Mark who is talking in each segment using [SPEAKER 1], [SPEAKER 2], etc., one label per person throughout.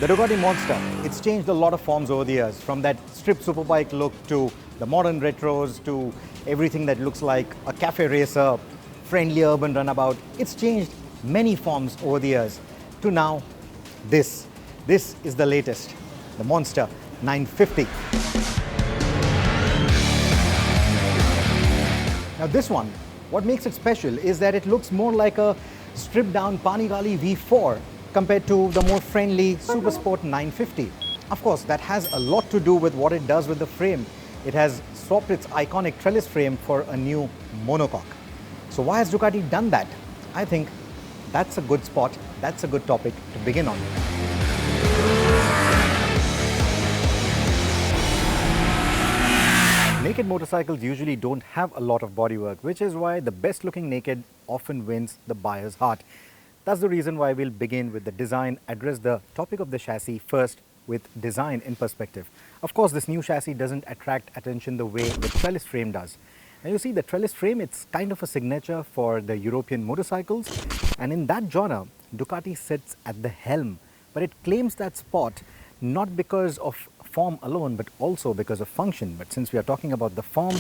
[SPEAKER 1] The Ducati Monster, it's changed a lot of forms over the years, from that stripped superbike look to the modern retros to everything that looks like a cafe racer, friendly urban runabout. It's changed many forms over the years to now this. This is the latest, the Monster 950. Now this one, what makes it special is that it looks more like a stripped down Panigale V4 compared to the more friendly Super Sport 950. Of course, that has a lot to do with what it does with the frame. It has swapped its iconic trellis frame for a new monocoque. So why has Ducati done that? I think that's a good spot, that's a good topic to begin on. Naked motorcycles usually don't have a lot of bodywork, which is why the best looking naked often wins the buyer's heart. That's the reason why we'll begin with the design, address the topic of the chassis first with design in perspective. Of course, this new chassis doesn't attract attention the way the trellis frame does. Now you see, the trellis frame, it's kind of a signature for the European motorcycles, and in that genre, Ducati sits at the helm. But it claims that spot not because of form alone, but also because of function. But since we are talking about the form,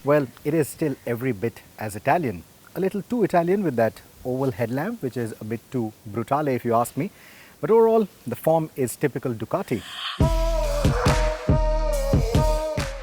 [SPEAKER 1] well, it is still every bit as Italian. A little too Italian with that oval headlamp, which is a bit too brutale if you ask me. But overall, the form is typical Ducati.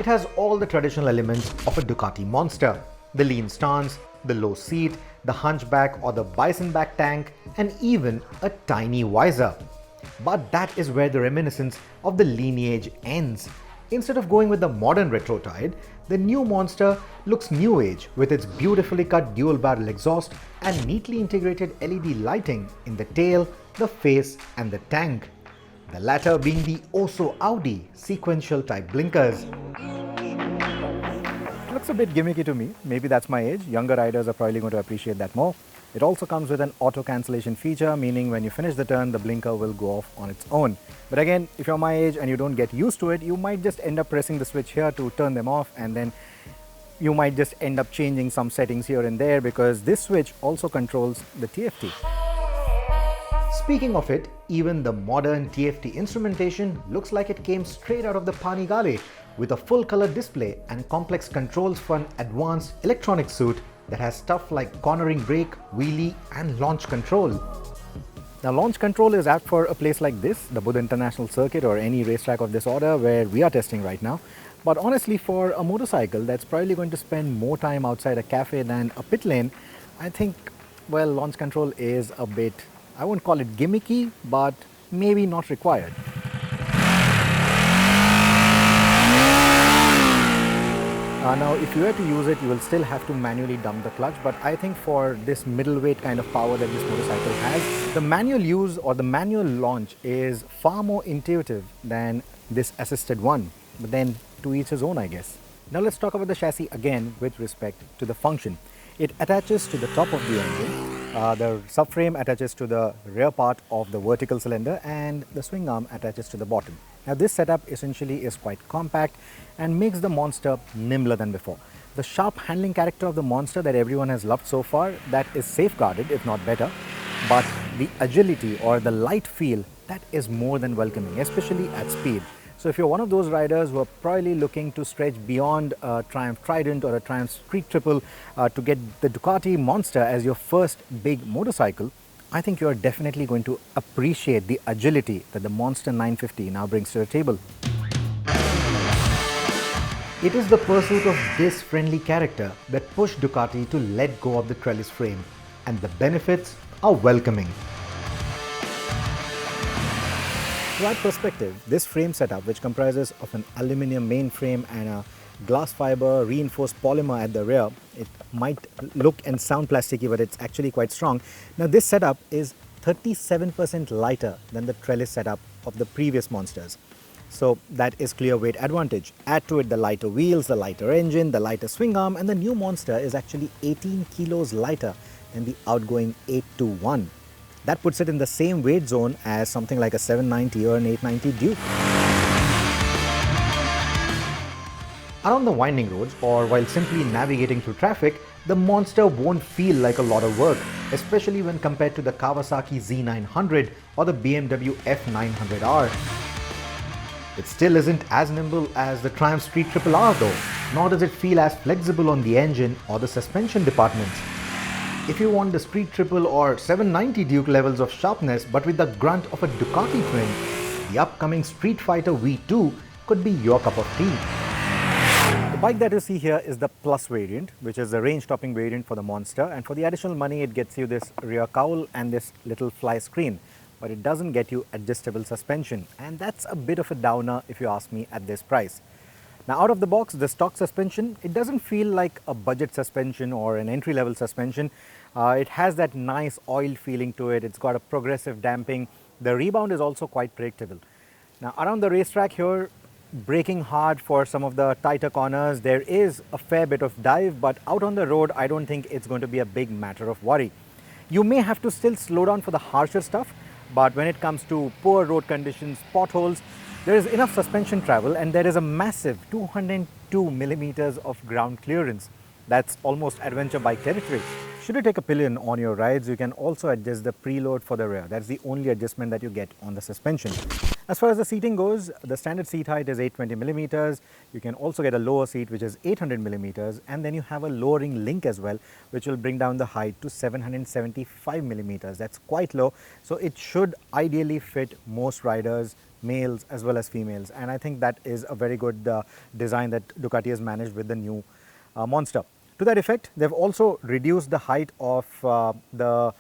[SPEAKER 1] It has all the traditional elements of a Ducati Monster. The lean stance, the low seat, the hunchback or the bison back tank, and even a tiny visor. But that is where the reminiscence of the lineage ends. Instead of going with the modern retro tide, the new Monster looks new age with its beautifully cut dual barrel exhaust and neatly integrated LED lighting in the tail, the face and the tank. The latter being the oh-so Audi sequential type blinkers. It looks a bit gimmicky to me. Maybe that's my age. Younger riders are probably going to appreciate that more. It also comes with an auto cancellation feature, meaning when you finish the turn, the blinker will go off on its own. But again, if you're my age and you don't get used to it, you might just end up pressing the switch here to turn them off, and then you might just end up changing some settings here and there because this switch also controls the TFT. Speaking of it, even the modern TFT instrumentation looks like it came straight out of the Panigale with a full color display and complex controls for an advanced electronic suite that has stuff like cornering brake, wheelie and launch control. Now launch control is apt for a place like this, the Buddha International Circuit or any racetrack of this order where we are testing right now. But honestly, for a motorcycle that's probably going to spend more time outside a cafe than a pit lane, I think, well, launch control is a bit, I won't call it gimmicky, but maybe not required. Now, if you were to use it, you will still have to manually dump the clutch, but I think for this middleweight kind of power that this motorcycle has, the manual use or the manual launch is far more intuitive than this assisted one. But then, to each his own, I guess. Now let's talk about the chassis again with respect to the function. It attaches to the top of the engine, the subframe attaches to the rear part of the vertical cylinder, and the swing arm attaches to the bottom. Now this setup essentially is quite compact and makes the Monster nimbler than before. The sharp handling character of the Monster that everyone has loved so far, that is safeguarded if not better, but the agility or the light feel, that is more than welcoming, especially at speed. So if you're one of those riders who are probably looking to stretch beyond a Triumph Trident or a Triumph Street Triple to get the Ducati Monster as your first big motorcycle, I think you're definitely going to appreciate the agility that the Monster 950 now brings to the table. It is the pursuit of this friendly character that pushed Ducati to let go of the trellis frame, and the benefits are welcoming. To add perspective, this frame setup, which comprises of an aluminium main frame and a glass fiber reinforced polymer at the rear, it might look and sound plasticky, but it's actually quite strong. Now this setup is 37% lighter than the trellis setup of the previous Monsters. So that is clear weight advantage. Add to it the lighter wheels, the lighter engine, the lighter swing arm, and the new Monster is actually 18 kilos lighter than the outgoing 821. That puts it in the same weight zone as something like a 790 or an 890 Duke. Around the winding roads or while simply navigating through traffic, the Monster won't feel like a lot of work, especially when compared to the Kawasaki Z900 or the BMW F900R. It still isn't as nimble as the Triumph Street Triple R though, nor does it feel as flexible on the engine or the suspension departments. If you want the Street Triple or 790 Duke levels of sharpness but with the grunt of a Ducati twin, the upcoming Street Fighter V2 could be your cup of tea. The bike that you see here is the Plus variant, which is the range-topping variant for the Monster, and for the additional money it gets you this rear cowl and this little fly screen. But it doesn't get you adjustable suspension, and that's a bit of a downer if you ask me at this price. Now out of the box, the stock suspension, it doesn't feel like a budget suspension or an entry-level suspension. It has that nice oil feeling to it. It's got a progressive damping. The rebound is also quite predictable. Now around the racetrack here, braking hard for some of the tighter corners, there is a fair bit of dive, but out on the road I don't think it's going to be a big matter of worry. You may have to still slow down for the harsher stuff, but when it comes to poor road conditions, potholes, there is enough suspension travel, and there is a massive 202 millimeters of ground clearance. That's almost adventure bike territory. Should you take a pillion on your rides, you can also adjust the preload for the rear. That's the only adjustment that you get on the suspension. As far as the seating goes, the standard seat height is 820 millimeters. You can also get a lower seat which is 800 millimeters, and then you have a lowering link as well, which will bring down the height to 775 millimeters. That's quite low, so it should ideally fit most riders, males as well as females, and I think that is a very good design that Ducati has managed with the new Monster. To that effect, they've also reduced the height of the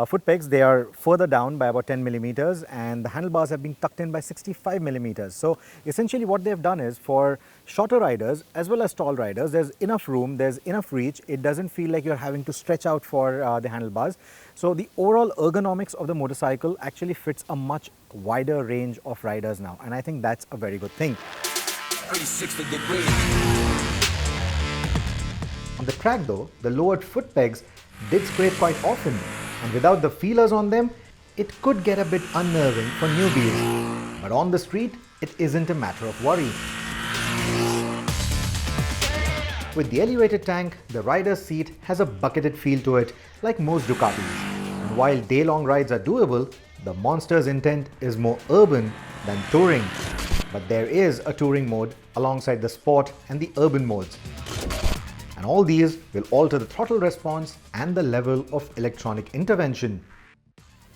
[SPEAKER 1] foot pegs. They are further down by about 10 millimeters, and the handlebars have been tucked in by 65 millimeters. So essentially what they've done is, for shorter riders as well as tall riders, there's enough room, there's enough reach. It doesn't feel like you're having to stretch out for the handlebars. So the overall ergonomics of the motorcycle actually fits a much wider range of riders now, and I think that's a very good thing. 360 degrees. On the track though, the lowered foot pegs did scrape quite often, and without the feelers on them, it could get a bit unnerving for newbies. But on the street, it isn't a matter of worry. With the elevated tank, the rider's seat has a bucketed feel to it, like most Ducatis. And while day-long rides are doable, the Monster's intent is more urban than touring. But there is a touring mode alongside the sport and the urban modes. And all these will alter the throttle response and the level of electronic intervention.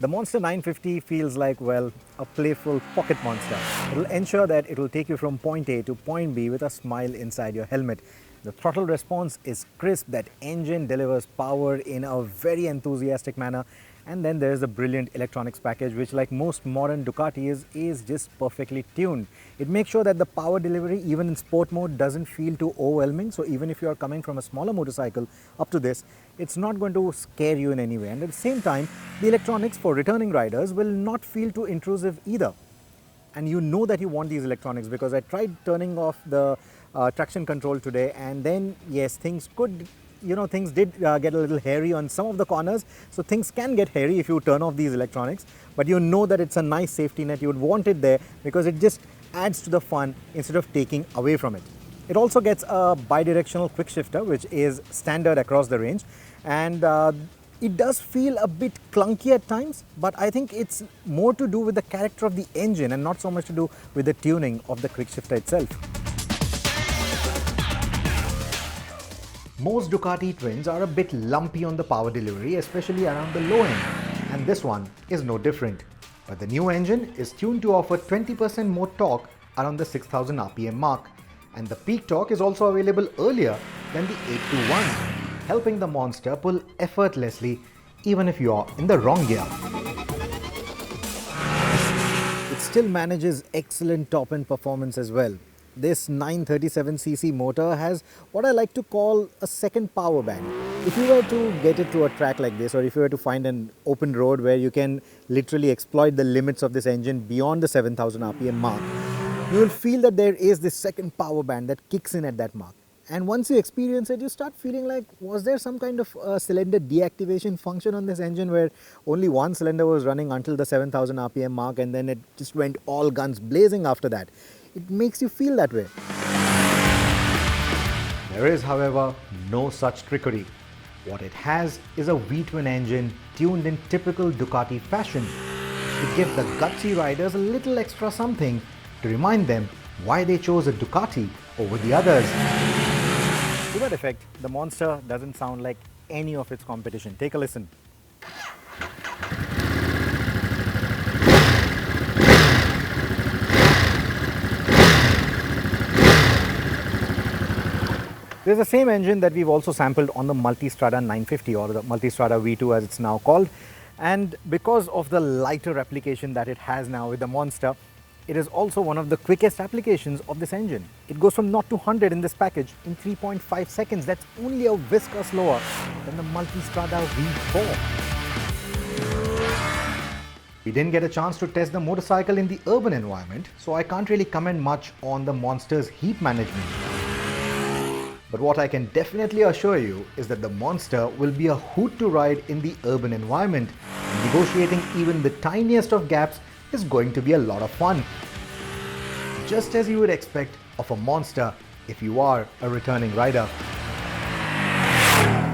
[SPEAKER 1] The Monster 950 feels like, well, a playful pocket monster. It will ensure that it will take you from point A to point B with a smile inside your helmet. The throttle response is crisp, that engine delivers power in a very enthusiastic manner. And then there is the brilliant electronics package, which, like most modern Ducatis, is just perfectly tuned. It makes sure that the power delivery, even in sport mode, doesn't feel too overwhelming. So even if you are coming from a smaller motorcycle up to this, it's not going to scare you in any way. And at the same time, the electronics for returning riders will not feel too intrusive either. And you know that you want these electronics, because I tried turning off the traction control today, and then yes, things did get a little hairy on some of the corners. So things can get hairy if you turn off these electronics, but you know that it's a nice safety net. You would want it there because it just adds to the fun instead of taking away from it. It also gets a bidirectional quick shifter, which is standard across the range, and it does feel a bit clunky at times, but I think it's more to do with the character of the engine and not so much to do with the tuning of the quick shifter itself. Most Ducati twins are a bit lumpy on the power delivery, especially around the low end, and this one is no different. But the new engine is tuned to offer 20% more torque around the 6000 RPM mark, and the peak torque is also available earlier than the 821, helping the Monster pull effortlessly even if you are in the wrong gear. It still manages excellent top-end performance as well. This 937cc motor has what I like to call a second power band. If you were to get it to a track like this, or if you were to find an open road where you can literally exploit the limits of this engine beyond the 7000 RPM mark, you will feel that there is this second power band that kicks in at that mark. And once you experience it, you start feeling like, was there some kind of cylinder deactivation function on this engine where only one cylinder was running until the 7000 RPM mark, and then it just went all guns blazing after that? It makes you feel that way. There is, however, no such trickery. What it has is a V-twin engine tuned in typical Ducati fashion to give the gutsy riders a little extra something to remind them why they chose a Ducati over the others. To that effect, the Monster doesn't sound like any of its competition. Take a listen. This is the same engine that we've also sampled on the Multistrada 950, or the Multistrada V2 as it's now called. And because of the lighter application that it has now with the Monster, it is also one of the quickest applications of this engine. It goes from 0 to 100 in this package in 3.5 seconds. That's only a whisker slower than the Multistrada V4. We didn't get a chance to test the motorcycle in the urban environment, so I can't really comment much on the Monster's heat management. But what I can definitely assure you is that the Monster will be a hoot to ride in the urban environment. And negotiating even the tiniest of gaps is going to be a lot of fun. Just as you would expect of a Monster if you are a returning rider.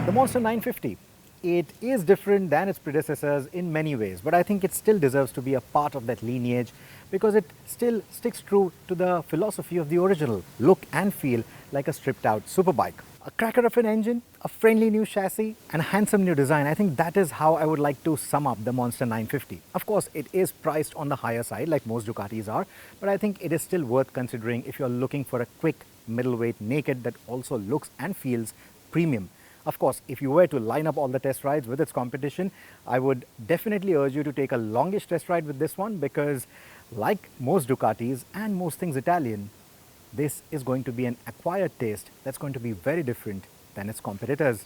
[SPEAKER 1] The Monster 950. It is different than its predecessors in many ways, but I think it still deserves to be a part of that lineage because it still sticks true to the philosophy of the original, look and feel like a stripped out superbike. A cracker of an engine, a friendly new chassis and a handsome new design. I think that is how I would like to sum up the Monster 950. Of course, it is priced on the higher side like most Ducatis are, but I think it is still worth considering if you're looking for a quick middleweight naked that also looks and feels premium. Of course, if you were to line up all the test rides with its competition, I would definitely urge you to take a longish test ride with this one because like most Ducatis and most things Italian, this is going to be an acquired taste that's going to be very different than its competitors.